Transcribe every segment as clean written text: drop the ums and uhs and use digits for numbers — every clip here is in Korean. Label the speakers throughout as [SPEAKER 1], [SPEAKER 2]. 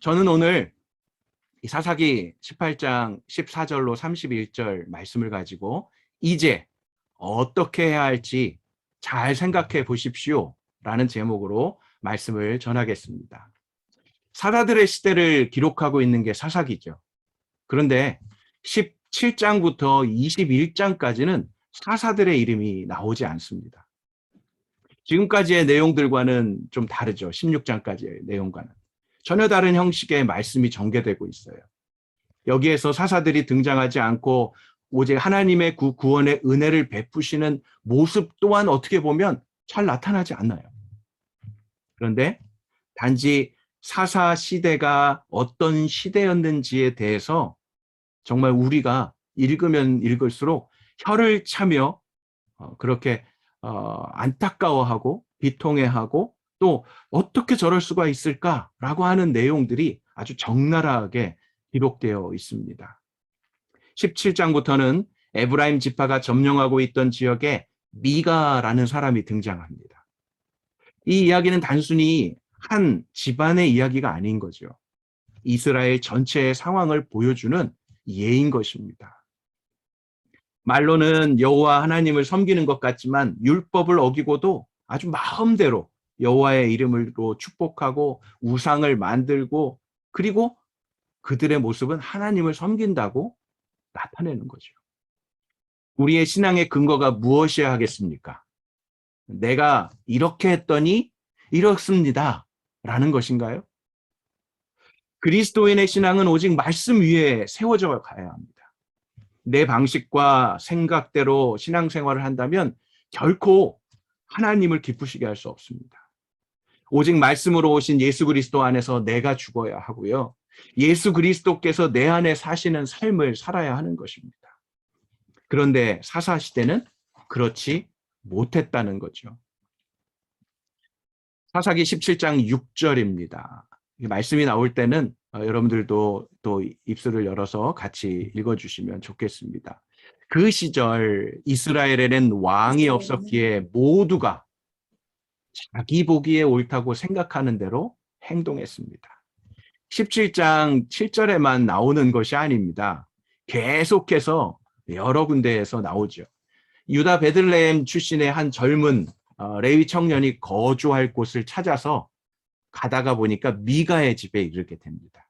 [SPEAKER 1] 저는 오늘 이 사사기 18장 14절로 31절 말씀을 가지고 이제 어떻게 해야 할지 잘 생각해 보십시오 라는 제목으로 말씀을 전하겠습니다. 사사들의 시대를 기록하고 있는 게 사사기죠. 그런데 17장부터 21장까지는 사사들의 이름이 나오지 않습니다. 지금까지의 내용들과는 좀 다르죠. 16장까지의 내용과는. 전혀 다른 형식의 말씀이 전개되고 있어요. 여기에서 사사들이 등장하지 않고 오직 하나님의 구원의 은혜를 베푸시는 모습 또한 어떻게 보면 잘 나타나지 않나요? 그런데 단지 사사 시대가 어떤 시대였는지에 대해서 정말 우리가 읽으면 읽을수록 혀를 차며 그렇게 안타까워하고 비통해하고 또 어떻게 저럴 수가 있을까라고 하는 내용들이 아주 적나라하게 기록되어 있습니다. 17장부터는 에브라임 지파가 점령하고 있던 지역에 미가라는 사람이 등장합니다. 이 이야기는 단순히 한 집안의 이야기가 아닌 거죠. 이스라엘 전체의 상황을 보여주는 예인 것입니다. 말로는 여호와 하나님을 섬기는 것 같지만 율법을 어기고도 아주 마음대로 여호와의 이름으로 축복하고 우상을 만들고 그리고 그들의 모습은 하나님을 섬긴다고 나타내는 거죠. 우리의 신앙의 근거가 무엇이어야 하겠습니까? 내가 이렇게 했더니 이렇습니다 라는 것인가요? 그리스도인의 신앙은 오직 말씀 위에 세워져 가야 합니다. 내 방식과 생각대로 신앙생활을 한다면 결코 하나님을 기쁘시게 할 수 없습니다. 오직 말씀으로 오신 예수 그리스도 안에서 내가 죽어야 하고요. 예수 그리스도께서 내 안에 사시는 삶을 살아야 하는 것입니다. 그런데 사사시대는 그렇지 못했다는 거죠. 사사기 17장 6절입니다. 말씀이 나올 때는 여러분들도 또 입술을 열어서 같이 읽어주시면 좋겠습니다. 그 시절 이스라엘에는 왕이 없었기에 모두가 자기 보기에 옳다고 생각하는 대로 행동했습니다. 17장 7절에만 나오는 것이 아닙니다. 계속해서 여러 군데에서 나오죠. 유다 베들레헴 출신의 한 젊은 레위 청년이 거주할 곳을 찾아서 가다가 보니까 미가의 집에 이르게 됩니다.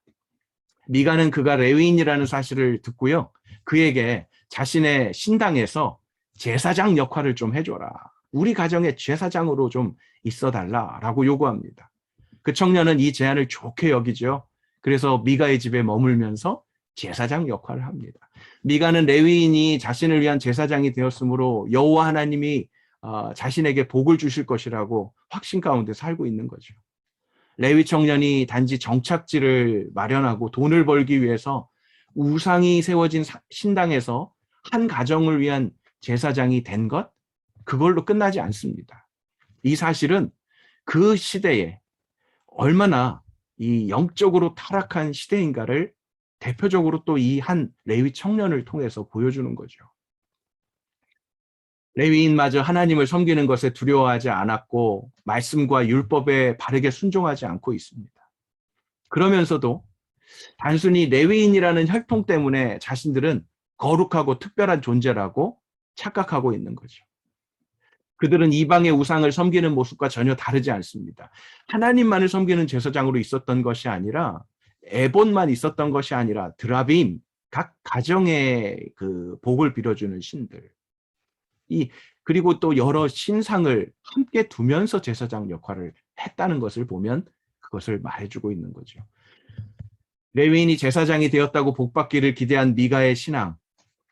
[SPEAKER 1] 미가는 그가 레위인이라는 사실을 듣고요. 그에게 자신의 신당에서 제사장 역할을 좀 해줘라. 우리 가정의 제사장으로 좀 있어달라라고 요구합니다. 그 청년은 이 제안을 좋게 여기죠. 그래서 미가의 집에 머물면서 제사장 역할을 합니다. 미가는 레위인이 자신을 위한 제사장이 되었으므로 여호와 하나님이 자신에게 복을 주실 것이라고 확신 가운데 살고 있는 거죠. 레위 청년이 단지 정착지를 마련하고 돈을 벌기 위해서 우상이 세워진 신당에서 한 가정을 위한 제사장이 된 것, 그걸로 끝나지 않습니다. 이 사실은 그 시대에 얼마나 이 영적으로 타락한 시대인가를 대표적으로 또 이 한 레위 청년을 통해서 보여주는 거죠. 레위인마저 하나님을 섬기는 것에 두려워하지 않았고 말씀과 율법에 바르게 순종하지 않고 있습니다. 그러면서도 단순히 레위인이라는 혈통 때문에 자신들은 거룩하고 특별한 존재라고 착각하고 있는 거죠. 그들은 이방의 우상을 섬기는 모습과 전혀 다르지 않습니다. 하나님만을 섬기는 제사장으로 있었던 것이 아니라 에본만 있었던 것이 아니라 드라빔, 각 가정의 그 복을 빌어주는 신들, 그리고 또 여러 신상을 함께 두면서 제사장 역할을 했다는 것을 보면 그것을 말해주고 있는 거죠. 레위인이 제사장이 되었다고 복받기를 기대한 미가의 신앙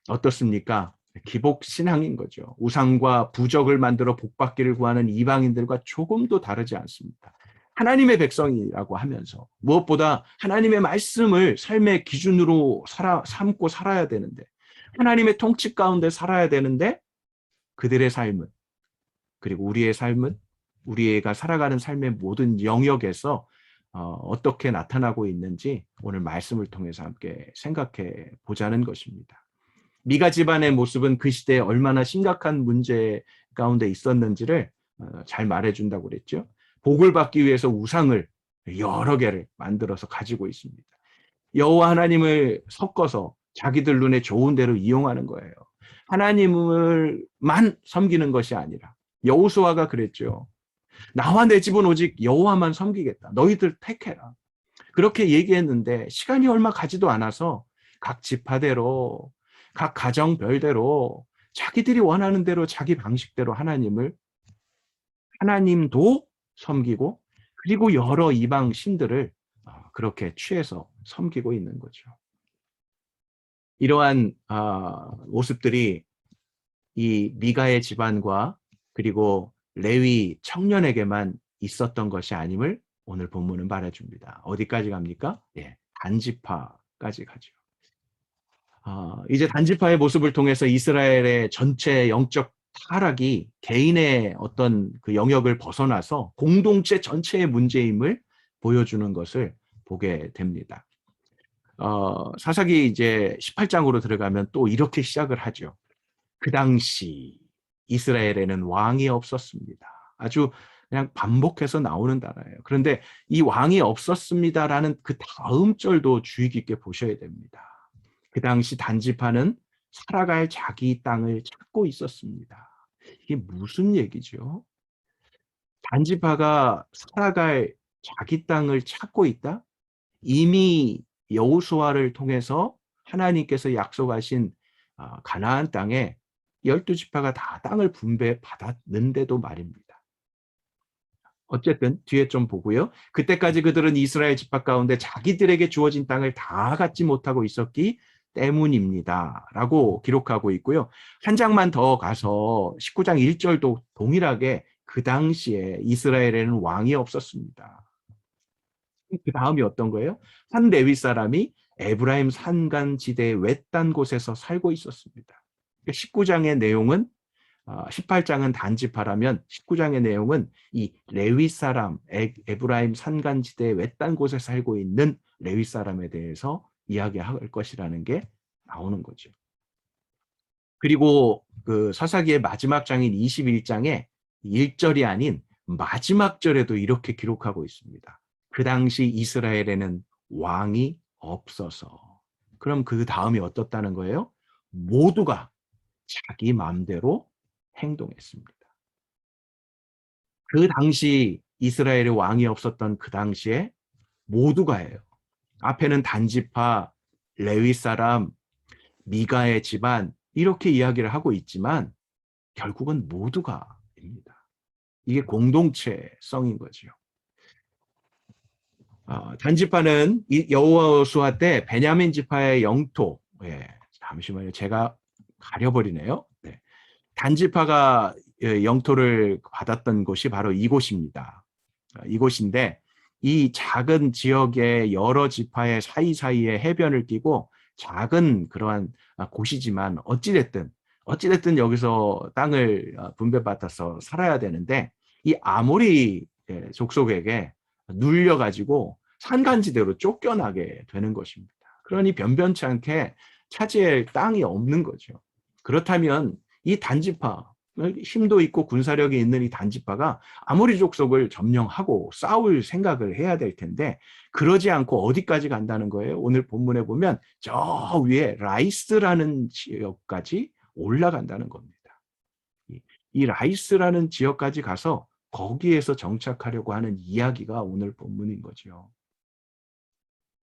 [SPEAKER 1] 어떻습니까? 기복 신앙인 거죠. 우상과 부적을 만들어 복받기를 구하는 이방인들과 조금도 다르지 않습니다. 하나님의 백성이라고 하면서 무엇보다 하나님의 말씀을 삶의 기준으로 삼고 살아야 되는데 하나님의 통치 가운데 살아야 되는데 그들의 삶은 그리고 우리의 삶은 우리가 살아가는 삶의 모든 영역에서 어떻게 나타나고 있는지 오늘 말씀을 통해서 함께 생각해 보자는 것입니다. 미가 집안의 모습은 그 시대에 얼마나 심각한 문제 가운데 있었는지를 잘 말해준다고 그랬죠. 복을 받기 위해서 우상을 여러 개를 만들어서 가지고 있습니다. 여호와 하나님을 섞어서 자기들 눈에 좋은 대로 이용하는 거예요. 하나님을만 섬기는 것이 아니라 여호수아가 그랬죠. 나와 내 집은 오직 여호와만 섬기겠다. 너희들 택해라. 그렇게 얘기했는데 시간이 얼마 가지도 않아서 각 지파대로 각 가정별대로 자기들이 원하는 대로 자기 방식대로 하나님도 섬기고 그리고 여러 이방 신들을 그렇게 취해서 섬기고 있는 거죠. 이러한 모습들이 이 미가의 집안과 그리고 레위 청년에게만 있었던 것이 아님을 오늘 본문은 말해줍니다. 어디까지 갑니까? 예, 단지파까지 가죠. 이제 단지파의 모습을 통해서 이스라엘의 전체 영적 타락이 개인의 어떤 그 영역을 벗어나서 공동체 전체의 문제임을 보여주는 것을 보게 됩니다. 사사기 이제 18장으로 들어가면 또 이렇게 시작을 하죠. 그 당시 이스라엘에는 왕이 없었습니다. 아주 그냥 반복해서 나오는 단어예요. 그런데 이 왕이 없었습니다라는 그 다음 절도 주의 깊게 보셔야 됩니다. 그 당시 단지파는 살아갈 자기 땅을 찾고 있었습니다. 이게 무슨 얘기죠? 단지파가 살아갈 자기 땅을 찾고 있다? 이미 여호수아를 통해서 하나님께서 약속하신 가나안 땅에 12지파가 다 땅을 분배받았는데도 말입니다. 어쨌든 뒤에 좀 보고요. 그때까지 그들은 이스라엘 지파 가운데 자기들에게 주어진 땅을 다 갖지 못하고 있었기 때문입니다. 라고 기록하고 있고요. 한 장만 더 가서 19장 1절도 동일하게 그 당시에 이스라엘에는 왕이 없었습니다. 그 다음이 어떤 거예요? 한 레위 사람이 에브라임 산간지대의 외딴 곳에서 살고 있었습니다. 19장의 내용은 18장은 단지파라면 19장의 내용은 이 레위 사람, 에브라임 산간지대의 외딴 곳에 살고 있는 레위 사람에 대해서 이야기할 것이라는 게 나오는 거죠. 그리고 그 사사기의 마지막 장인 21장에 1절이 아닌 마지막 절에도 이렇게 기록하고 있습니다. 그 당시 이스라엘에는 왕이 없어서. 그럼 그 다음이 어떻다는 거예요? 모두가 자기 마음대로 행동했습니다. 그 당시 이스라엘에 왕이 없었던 그 당시에 모두가예요. 앞에는 단지파, 레위 사람, 미가의 집안 이렇게 이야기를 하고 있지만 결국은 모두가입니다. 이게 공동체성인 거죠. 단지파는 여호수아 때 베냐민 지파의 영토, 잠시만요. 제가 가려버리네요. 네. 단지파가 영토를 받았던 곳이 바로 이곳입니다. 이곳인데 이 작은 지역의 여러 지파의 사이사이에 해변을 끼고 작은 그러한 곳이지만 어찌됐든 여기서 땅을 분배받아서 살아야 되는데 이 아모리 족속에게 눌려가지고 산간지대로 쫓겨나게 되는 것입니다. 그러니 변변치 않게 차지할 땅이 없는 거죠. 그렇다면 이 단지파, 힘도 있고 군사력이 있는 이 단지파가 아모리 족속을 점령하고 싸울 생각을 해야 될 텐데 그러지 않고 어디까지 간다는 거예요? 오늘 본문에 보면 저 위에 라이스라는 지역까지 올라간다는 겁니다. 이 라이스라는 지역까지 가서 거기에서 정착하려고 하는 이야기가 오늘 본문인 거죠.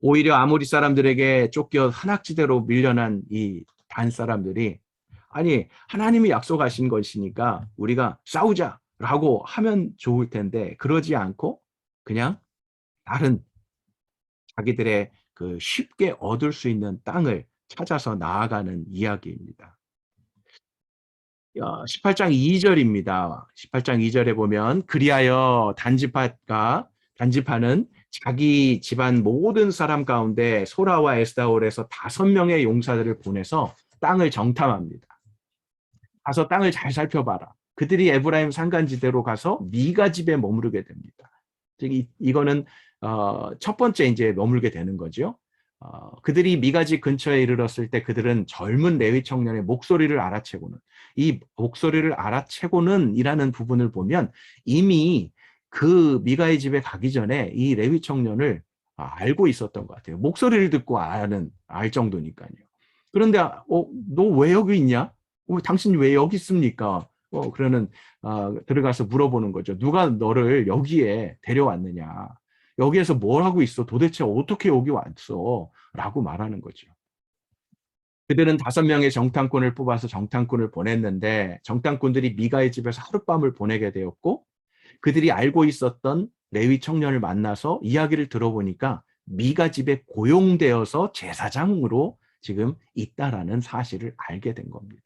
[SPEAKER 1] 오히려 아모리 사람들에게 쫓겨 한악지대로 밀려난 이 단 사람들이 아니 하나님이 약속하신 것이니까 우리가 싸우자라고 하면 좋을 텐데 그러지 않고 그냥 다른 자기들의 그 쉽게 얻을 수 있는 땅을 찾아서 나아가는 이야기입니다. 18장 2절입니다. 18장 2절에 보면 그리하여 단지파는 자기 집안 모든 사람 가운데 소라와 에스다올에서 5명의 용사들을 보내서 땅을 정탐합니다. 가서 땅을 잘 살펴봐라. 그들이 에브라임 산간지대로 가서 미가 집에 머무르게 됩니다. 즉 이거는 첫 번째 이제 머물게 되는 거죠. 그들이 미가 집 근처에 이르렀을 때 그들은 젊은 레위 청년의 목소리를 알아채고는 이 목소리를 알아채고는 이라는 부분을 보면 이미 그 미가의 집에 가기 전에 이 레위 청년을 알고 있었던 것 같아요. 목소리를 듣고 알 정도니까요. 그런데 너 왜 여기 있냐? 당신 왜 여기 있습니까? 그러는 들어가서 물어보는 거죠. 누가 너를 여기에 데려왔느냐? 여기에서 뭘 하고 있어? 도대체 어떻게 여기 왔어? 라고 말하는 거죠. 그들은 5명의 정탐꾼을 뽑아서 정탐꾼을 보냈는데 정탐꾼들이 미가의 집에서 하룻밤을 보내게 되었고 그들이 알고 있었던 레위 청년을 만나서 이야기를 들어보니까 미가 집에 고용되어서 제사장으로 지금 있다라는 사실을 알게 된 겁니다.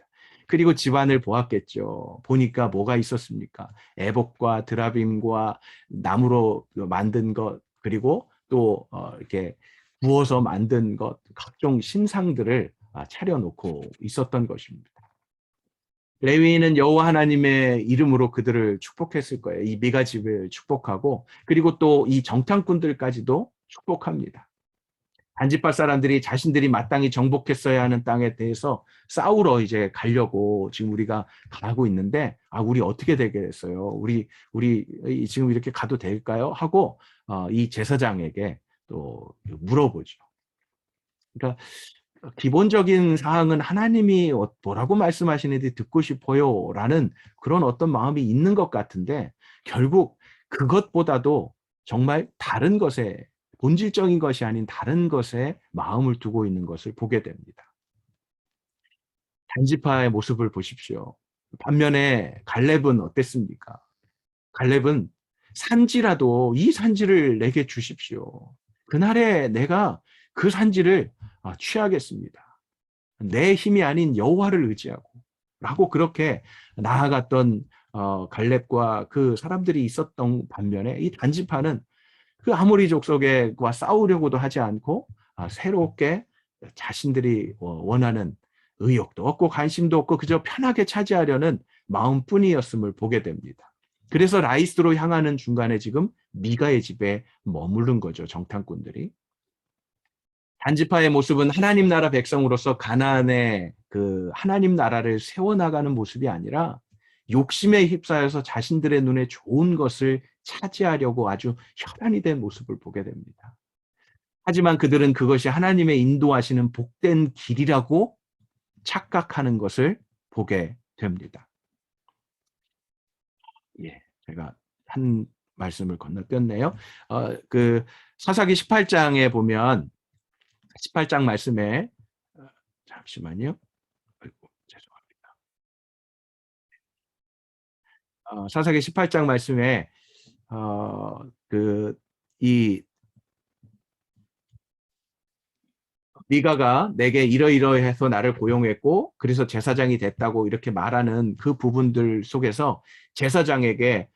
[SPEAKER 1] 그리고 집안을 보았겠죠. 보니까 뭐가 있었습니까? 에봇과 드라빔과 나무로 만든 것 그리고 또 이렇게 구워서 만든 것 각종 신상들을 차려놓고 있었던 것입니다. 레위인은 여호와 하나님의 이름으로 그들을 축복했을 거예요. 이 미가 집을 축복하고 그리고 또 이 정탐꾼들까지도 축복합니다. 단지파 사람들이 자신들이 마땅히 정복했어야 하는 땅에 대해서 싸우러 이제 가려고 지금 우리가 가고 있는데 우리 어떻게 되겠어요? 우리 지금 이렇게 가도 될까요? 하고 이 제사장에게 또 물어보죠. 그러니까 기본적인 사항은 하나님이 뭐라고 말씀하시는지 듣고 싶어요 라는 그런 어떤 마음이 있는 것 같은데 결국 그것보다도 정말 다른 것에 본질적인 것이 아닌 다른 것에 마음을 두고 있는 것을 보게 됩니다. 단지파의 모습을 보십시오. 반면에 갈렙은 어땠습니까? 갈렙은 산지라도 이 산지를 내게 주십시오. 그날에 내가 그 산지를 취하겠습니다. 내 힘이 아닌 여호와를 의지하고 라고 그렇게 나아갔던 갈렙과 그 사람들이 있었던 반면에 이 단지파는 그 아모리 족속과 싸우려고도 하지 않고 새롭게 자신들이 원하는 의욕도 없고 관심도 없고 그저 편하게 차지하려는 마음뿐이었음을 보게 됩니다. 그래서 라이스로 향하는 중간에 지금 미가의 집에 머무른 거죠. 정탐꾼들이. 단지파의 모습은 하나님 나라 백성으로서 가나안의 그 하나님 나라를 세워나가는 모습이 아니라 욕심에 휩싸여서 자신들의 눈에 좋은 것을 차지하려고 아주 혈안이 된 모습을 보게 됩니다. 하지만 그들은 그것이 하나님의 인도하시는 복된 길이라고 착각하는 것을 보게 됩니다. 예, 제가 한 말씀을 건너뛰었네요. 그 사사기 18장에 보면 18장 말씀에 잠시만요. 아이고, 죄송합니다. 사사기 18장 말씀에 이 미가가 내게 이러이러해서 나를 고용했고 그래서 제사장이 됐다고 이렇게 말하는 그 부분들 속에서 제사장에게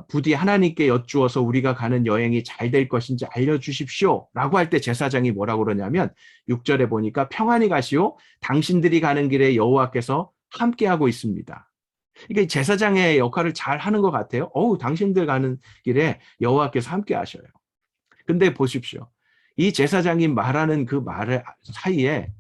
[SPEAKER 1] 부디 하나님께 여쭈어서 우리가 가는 여행이 잘 될 것인지 알려주십시오 라고 할 때 제사장이 뭐라고 그러냐면 6절에 보니까 평안히 가시오 당신들이 가는 길에 여호와께서 함께하고 있습니다. 이게 제사장의 역할을 잘 하는 것 같아요. 당신들 가는 길에 여호와께서 함께 하셔요. 근데 보십시오. 이 제사장이 말하는 그 말을 사이에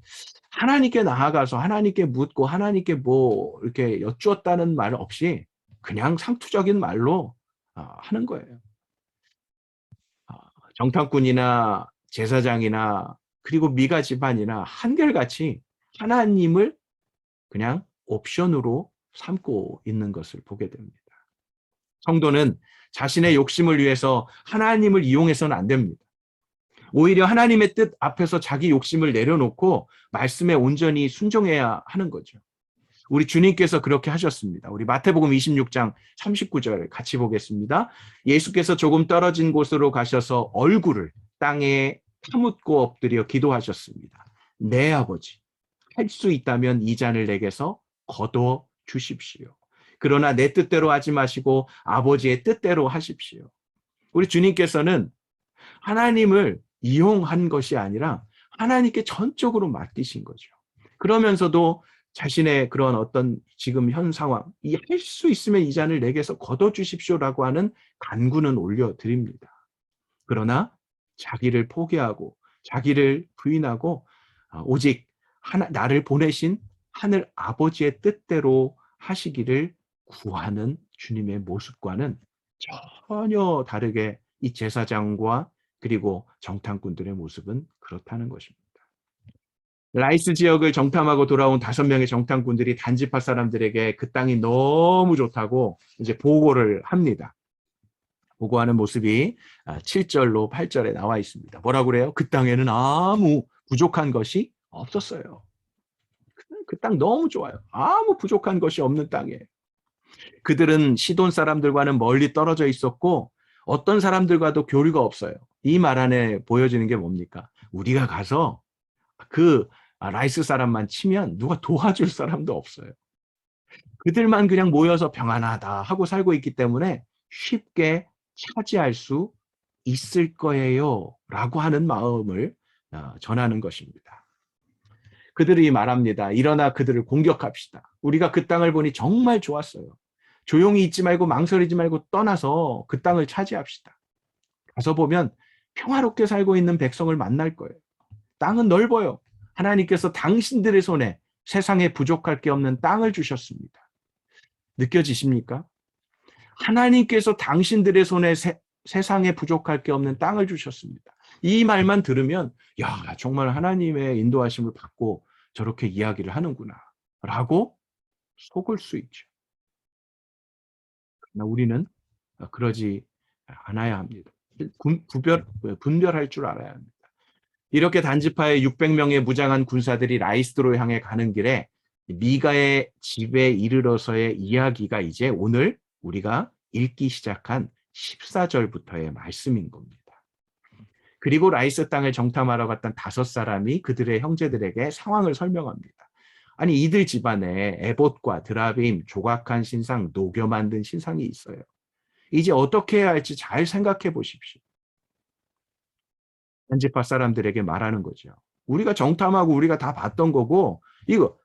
[SPEAKER 1] 하나님께 나아가서 하나님께 묻고 하나님께 뭐 이렇게 여쭈었다는 말 없이 그냥 상투적인 말로 하는 거예요. 정탐꾼이나 제사장이나 그리고 미가 집안이나 한결같이 하나님을 그냥 옵션으로 삼고 있는 것을 보게 됩니다. 성도는 자신의 욕심을 위해서 하나님을 이용해서는 안 됩니다. 오히려 하나님의 뜻 앞에서 자기 욕심을 내려놓고 말씀에 온전히 순종해야 하는 거죠. 우리 주님께서 그렇게 하셨습니다. 우리 마태복음 26장 39절 같이 보겠습니다. 예수께서 조금 떨어진 곳으로 가셔서 얼굴을 땅에 파묻고 엎드려 기도하셨습니다. 내 아버지, 할 수 있다면 이 잔을 내게서 거둬 주십시오. 그러나 내 뜻대로 하지 마시고 아버지의 뜻대로 하십시오. 우리 주님께서는 하나님을 이용한 것이 아니라 하나님께 전적으로 맡기신 거죠. 그러면서도 자신의 그런 어떤 지금 현 상황, 이 할 수 있으면 이 잔을 내게서 거둬주십시오라고 하는 간구는 올려드립니다. 그러나 자기를 포기하고 자기를 부인하고 오직 나를 보내신 하늘 아버지의 뜻대로 하시기를 구하는 주님의 모습과는 전혀 다르게 이 제사장과 그리고 정탐꾼들의 모습은 그렇다는 것입니다. 라이스 지역을 정탐하고 돌아온 5명의 정탐꾼들이 단지파 사람들에게 그 땅이 너무 좋다고 이제 보고를 합니다. 보고하는 모습이 7절로 8절에 나와 있습니다. 뭐라고 그래요? 그 땅에는 아무 부족한 것이 없었어요. 그 땅 너무 좋아요. 아무 부족한 것이 없는 땅이에요. 그들은 시돈 사람들과는 멀리 떨어져 있었고 어떤 사람들과도 교류가 없어요. 이 말 안에 보여지는 게 뭡니까? 우리가 가서 그 라이스 사람만 치면 누가 도와줄 사람도 없어요. 그들만 그냥 모여서 평안하다 하고 살고 있기 때문에 쉽게 차지할 수 있을 거예요 라고 하는 마음을 전하는 것입니다. 그들이 말합니다. 일어나 그들을 공격합시다. 우리가 그 땅을 보니 정말 좋았어요. 조용히 있지 말고 망설이지 말고 떠나서 그 땅을 차지합시다. 가서 보면 평화롭게 살고 있는 백성을 만날 거예요. 땅은 넓어요. 하나님께서 당신들의 손에 세상에 부족할 게 없는 땅을 주셨습니다. 느껴지십니까? 하나님께서 당신들의 손에 세상에 부족할 게 없는 땅을 주셨습니다. 이 말만 들으면 야, 정말 하나님의 인도하심을 받고 저렇게 이야기를 하는구나 라고 속을 수 있죠. 그러나 우리는 그러지 않아야 합니다. 분별할 줄 알아야 합니다. 이렇게 단지파의 600명의 무장한 군사들이 라이스드로 향해 가는 길에 미가의 집에 이르러서의 이야기가 이제 오늘 우리가 읽기 시작한 14절부터의 말씀인 겁니다. 그리고 라이스 땅을 정탐하러 갔던 5사람이 그들의 형제들에게 상황을 설명합니다. 아니 이들 집안에 에봇과 드라빔, 조각한 신상, 녹여 만든 신상이 있어요. 이제 어떻게 해야 할지 잘 생각해 보십시오. 단지파 사람들에게 말하는 거죠. 우리가 정탐하고 우리가 다 봤던 거고 이거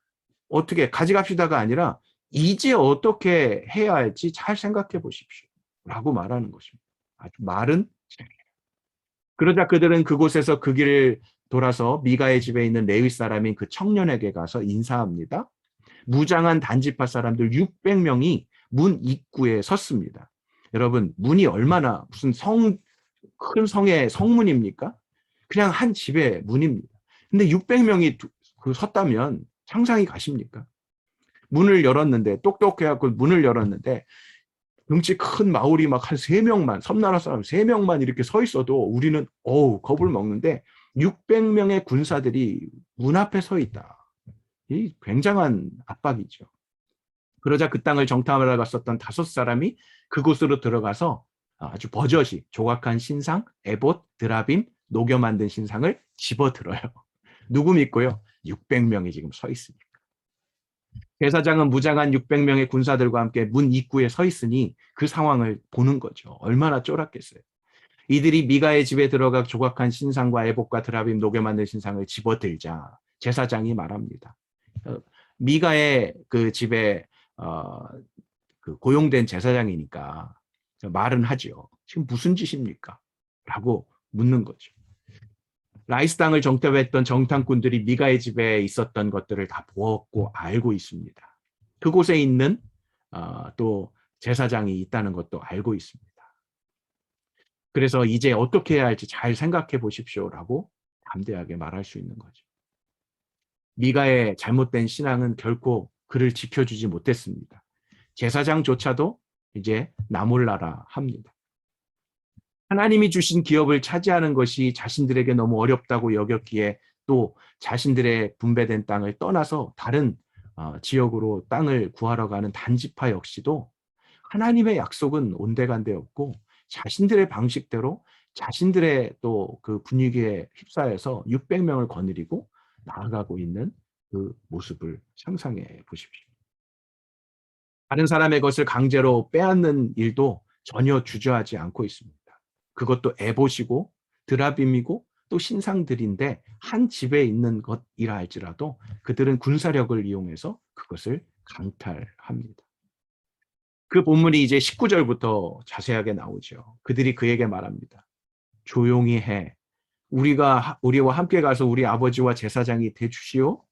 [SPEAKER 1] 어떻게 가져갑시다가 아니라 이제 어떻게 해야 할지 잘 생각해 보십시오. 라고 말하는 것입니다. 아주 말은 그러자 그들은 그곳에서 그 길을 돌아서 미가의 집에 있는 레위 사람인 그 청년에게 가서 인사합니다. 무장한 단지파 사람들 600명이 문 입구에 섰습니다. 여러분 문이 얼마나 무슨 큰 성의 성문입니까? 그냥 한 집의 문입니다. 근데 600명이 섰다면 상상이 가십니까? 문을 열었는데 똑똑해갖고 문을 열었는데 덩치 큰 마을이 막 한 3명만 섬나라 사람 3명만 이렇게 서 있어도 우리는 겁을 먹는데 600명의 군사들이 문 앞에 서 있다. 이 굉장한 압박이죠. 그러자 그 땅을 정탐하러 갔었던 5사람이 그곳으로 들어가서 아주 버젓이 조각한 신상, 에봇, 드라빔, 녹여 만든 신상을 집어들어요. 누구 믿고요? 600명이 지금 서 있으니까. 제사장은 무장한 600명의 군사들과 함께 문 입구에 서 있으니 그 상황을 보는 거죠. 얼마나 쫄았겠어요. 이들이 미가의 집에 들어가 조각한 신상과 에봇과 드라빔 녹여 만든 신상을 집어들자 제사장이 말합니다. 미가의 그 집에 그 고용된 제사장이니까 말은 하죠. 지금 무슨 짓입니까? 라고 묻는 거죠. 라이스 땅을 정탐했던 정탐꾼들이 미가의 집에 있었던 것들을 다 보았고 알고 있습니다. 그곳에 있는 또 제사장이 있다는 것도 알고 있습니다. 그래서 이제 어떻게 해야 할지 잘 생각해 보십시오라고 담대하게 말할 수 있는 거죠. 미가의 잘못된 신앙은 결코 그를 지켜주지 못했습니다. 제사장조차도 이제 나몰라라 합니다. 하나님이 주신 기업을 차지하는 것이 자신들에게 너무 어렵다고 여겼기에 또 자신들의 분배된 땅을 떠나서 다른 지역으로 땅을 구하러 가는 단지파 역시도 하나님의 약속은 온데간데 없고 자신들의 방식대로 자신들의 또 그 분위기에 휩싸여서 600명을 거느리고 나아가고 있는 그 모습을 상상해 보십시오. 다른 사람의 것을 강제로 빼앗는 일도 전혀 주저하지 않고 있습니다. 그것도 에봇이고 드라빔이고 또 신상들인데 한 집에 있는 것이라 할지라도 그들은 군사력을 이용해서 그것을 강탈합니다. 그 본문이 이제 19절부터 자세하게 나오죠. 그들이 그에게 말합니다. 조용히 해. 우리와 함께 가서 우리 아버지와 제사장이 되주시오.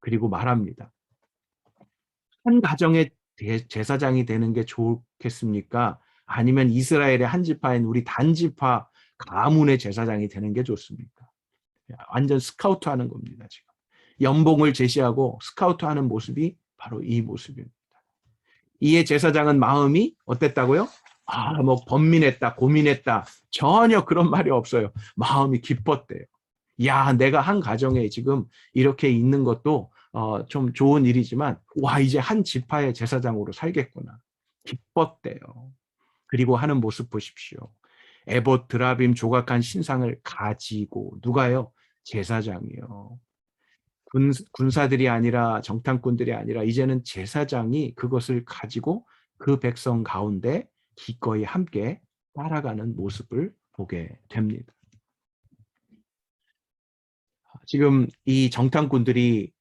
[SPEAKER 1] 그리고 말합니다. 한 가정의 제사장이 되는 게 좋겠습니까? 아니면 이스라엘의 한 지파인 우리 단지파 가문의 제사장이 되는 게 좋습니까? 완전 스카우트하는 겁니다. 지금 연봉을 제시하고 스카우트하는 모습이 바로 이 모습입니다. 이에 제사장은 마음이 어땠다고요? 뭐 번민했다, 고민했다. 전혀 그런 말이 없어요. 마음이 기뻤대요. 야, 내가 한 가정에 지금 이렇게 있는 것도 좀 좋은 일이지만, 와, 이제 한 지파의 제사장으로 살겠구나. 기뻤대요. 그리고 하는 모습 보십시오. 에봇, 드라빔, 조각한 신상을 가지고, 누가요? 제사장이요. 군사들이 아니라 정탐꾼들이 아니라 이제는 제사장이 그것을 가지고 그 백성 가운데 기꺼이 함께 따라가는 모습을 보게 됩니다. 지금 이 정탐꾼들이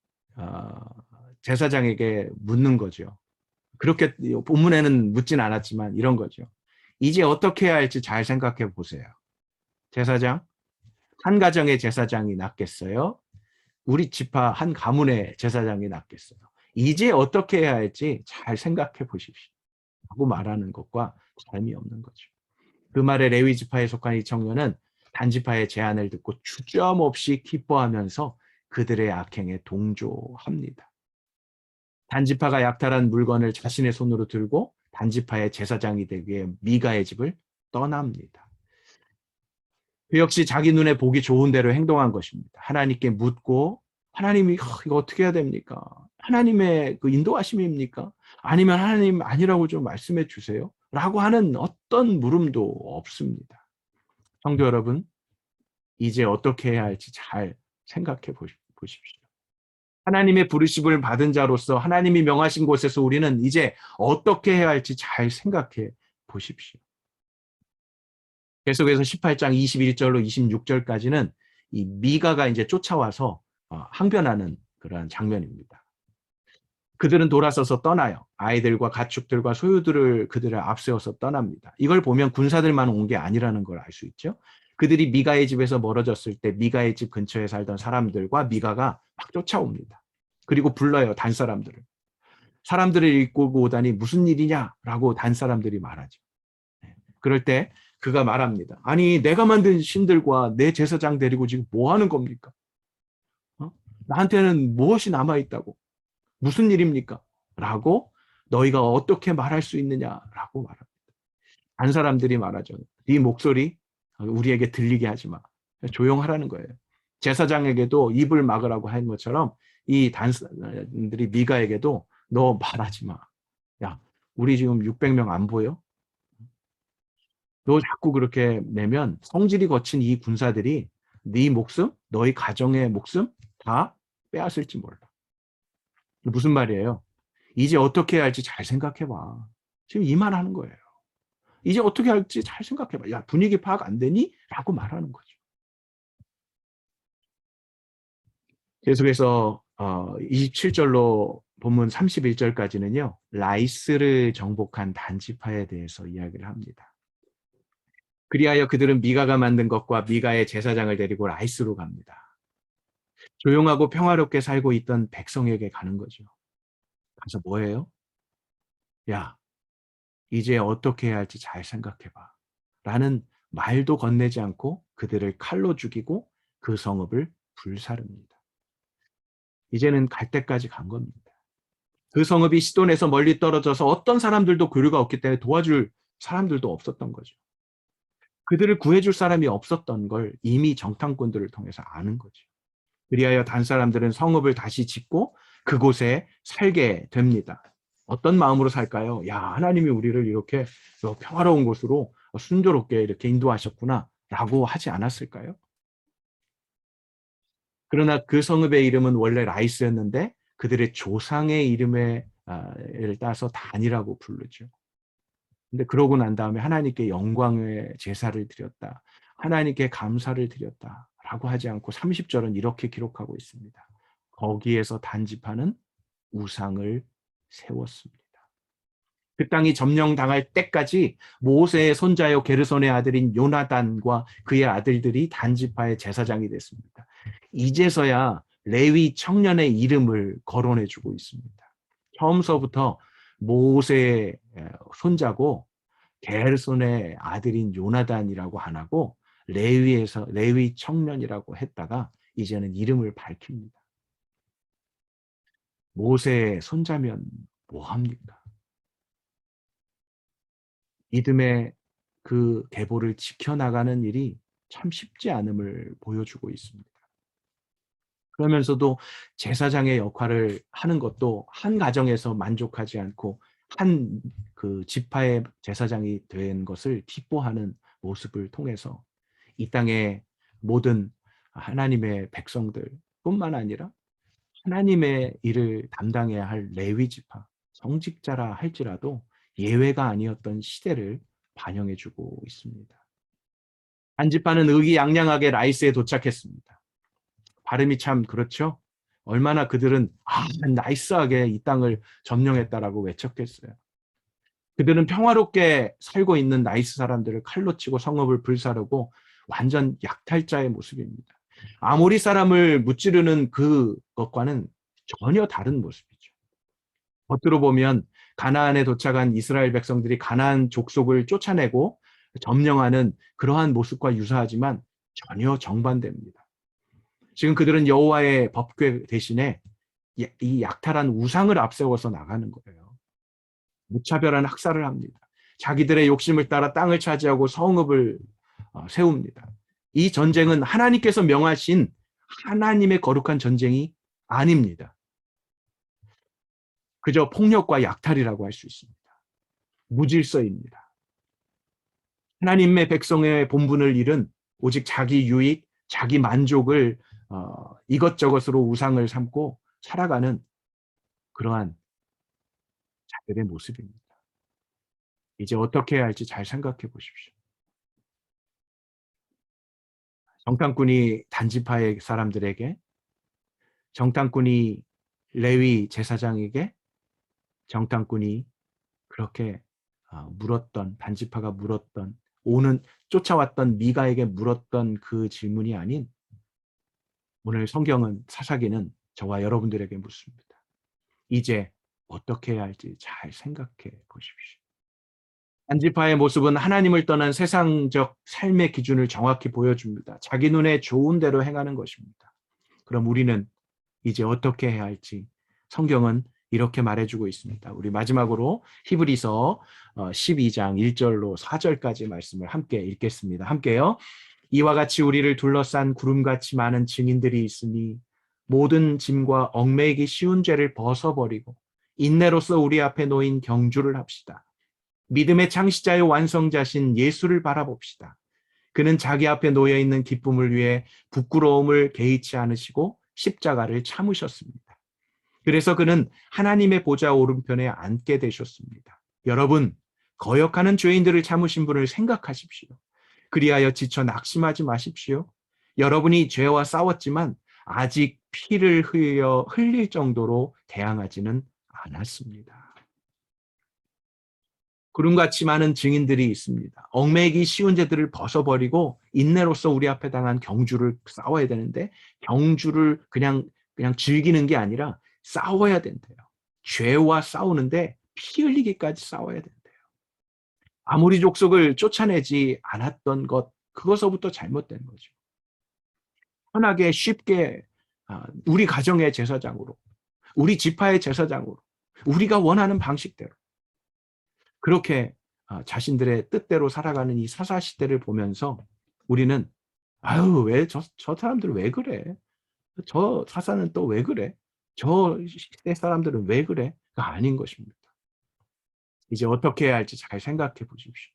[SPEAKER 1] 제사장에게 묻는 거죠. 그렇게 본문에는 묻진 않았지만 이런 거죠. 이제 어떻게 해야 할지 잘 생각해 보세요. 제사장, 한 가정의 제사장이 낫겠어요? 우리 지파 한 가문의 제사장이 낫겠어요? 이제 어떻게 해야 할지 잘 생각해 보십시오. 하고 말하는 것과 다름이 없는 거죠. 그 말에 레위 지파에 속한 이 청년은 단지파의 제안을 듣고 주저없이 기뻐하면서 그들의 악행에 동조합니다. 단지파가 약탈한 물건을 자신의 손으로 들고 단지파의 제사장이 되기 위해 미가의 집을 떠납니다. 그 역시 자기 눈에 보기 좋은 대로 행동한 것입니다. 하나님께 묻고 하나님이 이거 어떻게 해야 됩니까? 하나님의 그 인도하심입니까? 아니면 하나님 아니라고 좀 말씀해 주세요. 라고 하는 어떤 물음도 없습니다. 성도 여러분, 이제 어떻게 해야 할지 잘 생각해 보십시오. 하나님의 부르심을 받은 자로서 하나님이 명하신 곳에서 우리는 이제 어떻게 해야 할지 잘 생각해 보십시오. 계속해서 18장 21절로 26절까지는 이 미가가 이제 쫓아와서 항변하는 그런 장면입니다. 그들은 돌아서서 떠나요. 아이들과 가축들과 소유들을 그들을 앞세워서 떠납니다. 이걸 보면 군사들만 온 게 아니라는 걸 알 수 있죠. 그들이 미가의 집에서 멀어졌을 때 미가의 집 근처에 살던 사람들과 미가가 막 쫓아옵니다. 그리고 불러요, 단 사람들을. 사람들을 이끌고 오다니 무슨 일이냐라고 단 사람들이 말하죠. 그럴 때 그가 말합니다. 아니, 내가 만든 신들과 내 제사장 데리고 지금 뭐 하는 겁니까? 나한테는 무엇이 남아있다고? 무슨 일입니까? 라고 너희가 어떻게 말할 수 있느냐라고 말합니다. 단 사람들이 말하죠. 네 목소리 우리에게 들리게 하지 마. 조용하라는 거예요. 제사장에게도 입을 막으라고 한 것처럼 이 단들이 미가에게도 너 말하지 마. 야, 우리 지금 600명 안 보여? 너 자꾸 그렇게 내면 성질이 거친 이 군사들이 네 목숨, 너희 가정의 목숨 다 빼앗을지 몰라. 무슨 말이에요? 이제 어떻게 해야 할지 잘 생각해봐. 지금 이 말 하는 거예요. 이제 어떻게 할지 잘 생각해봐. 야, 분위기 파악 안 되니? 라고 말하는 거죠. 계속해서 27절로 본문 31절까지는요. 라이스를 정복한 단지파에 대해서 이야기를 합니다. 그리하여 그들은 미가가 만든 것과 미가의 제사장을 데리고 라이스로 갑니다. 조용하고 평화롭게 살고 있던 백성에게 가는 거죠. 가서 뭐예요? 야, 이제 어떻게 해야 할지 잘 생각해봐. 라는 말도 건네지 않고 그들을 칼로 죽이고 그 성읍을 불사릅니다. 이제는 갈 때까지 간 겁니다. 그 성읍이 시돈에서 멀리 떨어져서 어떤 사람들도 교류가 없기 때문에 도와줄 사람들도 없었던 거죠. 그들을 구해줄 사람이 없었던 걸 이미 정탐꾼들을 통해서 아는 거죠. 그리하여 단 사람들은 성읍을 다시 짓고 그곳에 살게 됩니다. 어떤 마음으로 살까요? 야, 하나님이 우리를 이렇게 평화로운 곳으로 순조롭게 이렇게 인도하셨구나 라고 하지 않았을까요? 그러나 그 성읍의 이름은 원래 라이스였는데 그들의 조상의 이름을 따서 단이라고 부르죠. 근데 그러고 난 다음에 하나님께 영광의 제사를 드렸다. 하나님께 감사를 드렸다라고 하지 않고 30절은 이렇게 기록하고 있습니다. 거기에서 단지파는 우상을 세웠습니다. 그 땅이 점령당할 때까지 모세의 손자요 게르손의 아들인 요나단과 그의 아들들이 단지파의 제사장이 됐습니다. 이제서야 레위 청년의 이름을 거론해주고 있습니다. 처음서부터 모세의 손자고 게르손의 아들인 요나단이라고 안 하고 레위 청년이라고 했다가 이제는 이름을 밝힙니다. 모세의 손자면 뭐 합니까? 믿음의 그 계보를 지켜나가는 일이 참 쉽지 않음을 보여주고 있습니다. 그러면서도 제사장의 역할을 하는 것도 한 가정에서 만족하지 않고 한 그 지파의 제사장이 된 것을 기뻐하는 모습을 통해서 이 땅의 모든 하나님의 백성들뿐만 아니라 하나님의 일을 담당해야 할 레위 지파, 성직자라 할지라도 예외가 아니었던 시대를 반영해 주고 있습니다. 한 지파는 의기양양하게 라이스에 도착했습니다. 발음이 참 그렇죠? 얼마나 그들은 나이스하게 이 땅을 점령했다라고 외쳤겠어요. 그들은 평화롭게 살고 있는 나이스 사람들을 칼로 치고 성읍을 불사르고 완전 약탈자의 모습입니다. 아모리 사람을 무찌르는 그것과는 전혀 다른 모습이죠. 겉으로 보면 가나안에 도착한 이스라엘 백성들이 가나안 족속을 쫓아내고 점령하는 그러한 모습과 유사하지만 전혀 정반대입니다. 지금 그들은 여호와의 법궤 대신에 이 약탈한 우상을 앞세워서 나가는 거예요. 무차별한 학살을 합니다. 자기들의 욕심을 따라 땅을 차지하고 성읍을 세웁니다. 이 전쟁은 하나님께서 명하신 하나님의 거룩한 전쟁이 아닙니다. 그저 폭력과 약탈이라고 할 수 있습니다. 무질서입니다. 하나님의 백성의 본분을 잃은 오직 자기 유익, 자기 만족을 이것저것으로 우상을 삼고 살아가는 그러한 자들의 모습입니다. 이제 어떻게 해야 할지 잘 생각해 보십시오. 정탐꾼이 단지파의 사람들에게, 정탐꾼이 레위 제사장에게, 정탐꾼이 그렇게 물었던, 단지파가 물었던, 쫓아왔던 미가에게 물었던 그 질문이 아닌 오늘 성경은 사사기는 저와 여러분들에게 묻습니다. 이제 어떻게 해야 할지 잘 생각해 보십시오. 단지파의 모습은 하나님을 떠난 세상적 삶의 기준을 정확히 보여줍니다. 자기 눈에 좋은 대로 행하는 것입니다. 그럼 우리는 이제 어떻게 해야 할지 성경은 이렇게 말해주고 있습니다. 우리 마지막으로 히브리서 12장 1절로 4절까지 말씀을 함께 읽겠습니다. 함께요. 이와 같이 우리를 둘러싼 구름같이 많은 증인들이 있으니 모든 짐과 얽매이기 쉬운 죄를 벗어버리고 인내로서 우리 앞에 놓인 경주를 합시다. 믿음의 창시자의 완성자신 예수를 바라봅시다. 그는 자기 앞에 놓여있는 기쁨을 위해 부끄러움을 개의치 않으시고 십자가를 참으셨습니다. 그래서 그는 하나님의 보좌 오른편에 앉게 되셨습니다. 여러분, 거역하는 죄인들을 참으신 분을 생각하십시오. 그리하여 지쳐 낙심하지 마십시오. 여러분이 죄와 싸웠지만 아직 피를 흘릴 정도로 대항하지는 않았습니다. 구름같이 많은 증인들이 있습니다. 얽매이기 쉬운 죄들을 벗어버리고 인내로서 우리 앞에 당한 경주를 싸워야 되는데 경주를 그냥 즐기는 게 아니라 싸워야 된대요. 죄와 싸우는데 피 흘리기까지 싸워야 된대요. 아모리 족속을 쫓아내지 않았던 것, 그것서부터 잘못된 거죠. 편하게 쉽게 우리 가정의 제사장으로, 우리 지파의 제사장으로, 우리가 원하는 방식대로 그렇게 자신들의 뜻대로 살아가는 이 사사시대를 보면서 우리는 왜 저 사람들은 왜 그래? 저 사사는 또 왜 그래? 저 시대 사람들은 왜 그래? 가 아닌 것입니다. 이제 어떻게 해야 할지 잘 생각해 보십시오.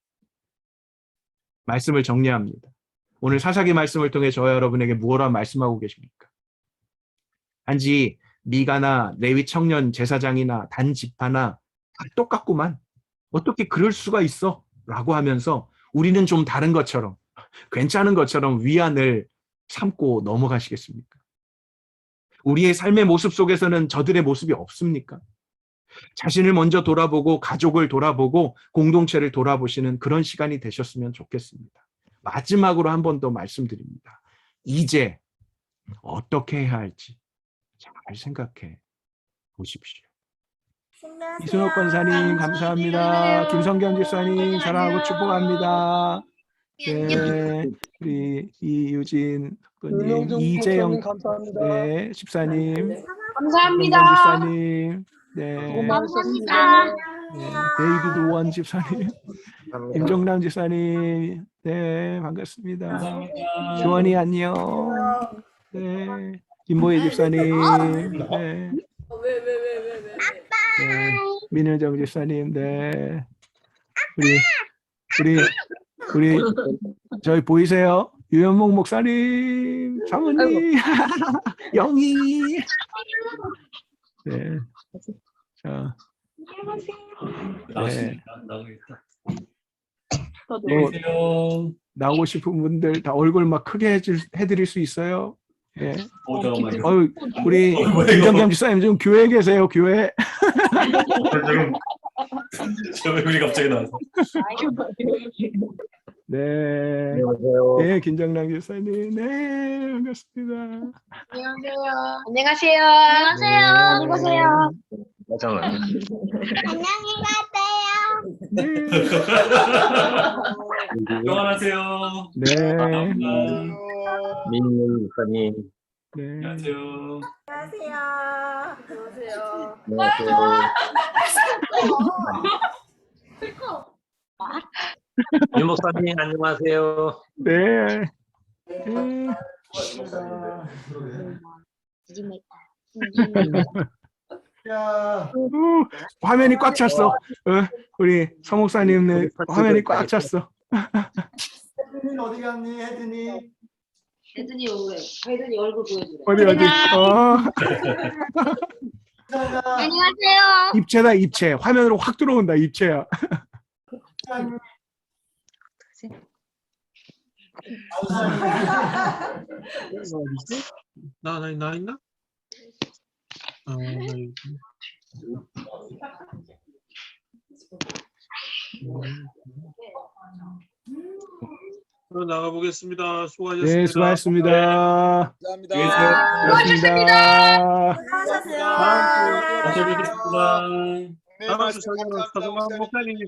[SPEAKER 1] 말씀을 정리합니다. 오늘 사사기 말씀을 통해 저와 여러분에게 무엇라 말씀하고 계십니까? 단지 미가나 레위 청년 제사장이나 단 지파나 다 똑같구만. 어떻게 그럴 수가 있어? 라고 하면서 우리는 좀 다른 것처럼, 괜찮은 것처럼 위안을 삼고 넘어가시겠습니까? 우리의 삶의 모습 속에서는 저들의 모습이 없습니까? 자신을 먼저 돌아보고 가족을 돌아보고 공동체를 돌아보시는 그런 시간이 되셨으면 좋겠습니다. 마지막으로 한 번 더 말씀드립니다. 이제 어떻게 해야 할지 잘 생각해 보십시오. 이순옥 권사님 감사합니다. 김성경 집사님 사랑하고 축복합니다. 네, 우리 이유진 님, 이재영
[SPEAKER 2] 감사합니다.
[SPEAKER 1] 네, 집사님,
[SPEAKER 3] 감사합니다.
[SPEAKER 1] 김성경 집사님, 네,
[SPEAKER 3] 감사합니다.
[SPEAKER 1] 네, 데이비드 원 집사님, 김종남 집사님, 네, 반갑습니다. 주원이 안녕. 네, 김보희 집사님, 네, 네, 민현정 집사님, 네, 우리 저희 보이세요? 유현목 목사님, 사모님, 영희. 네, 자, 네.
[SPEAKER 4] 안녕하세요.
[SPEAKER 1] 나오고 싶은 분들 다 얼굴 막 크게 해드릴 수 있어요? 네.
[SPEAKER 4] 잠깐만요.
[SPEAKER 1] 우리 김정겸 집사님 좀 교회 계세요, 교회.
[SPEAKER 4] 저 얼굴이 갑자기 나와서.
[SPEAKER 1] 네.
[SPEAKER 2] 안녕하세요.
[SPEAKER 1] 네, 김정남 집사님. 네, 반갑습니다.
[SPEAKER 3] 안녕하세요. 안녕하세요. 안녕히 가세요.
[SPEAKER 2] 잠깐만.
[SPEAKER 4] 평안하세요.
[SPEAKER 1] 네.
[SPEAKER 2] 민윤 목사님.
[SPEAKER 1] 네.
[SPEAKER 4] 안녕하세요.
[SPEAKER 2] 안녕하세요. 윤 목사님 안녕하세요.
[SPEAKER 1] 네. 네. 화면이 꽉 찼어. 우리 서목사님 네, 화면이 꽉 찼어.
[SPEAKER 5] 혜든이 어디 갔니? 혜든이.
[SPEAKER 3] 혜든이 얼굴 보여주래.
[SPEAKER 1] 어디.
[SPEAKER 3] 안녕하세요.
[SPEAKER 1] 입체다, 입체. 화면으로 확 들어온다, 입체야.
[SPEAKER 4] 나 있나? 나 여기. 그럼 나가보겠습니다. 수고하셨습니다.
[SPEAKER 1] 네, 수고하셨습니다.
[SPEAKER 4] 감사합니다.
[SPEAKER 1] 수고하셨습니다.
[SPEAKER 4] 다음 주에 뵙겠습니다. 다음 주 설교는 서정환 목사님이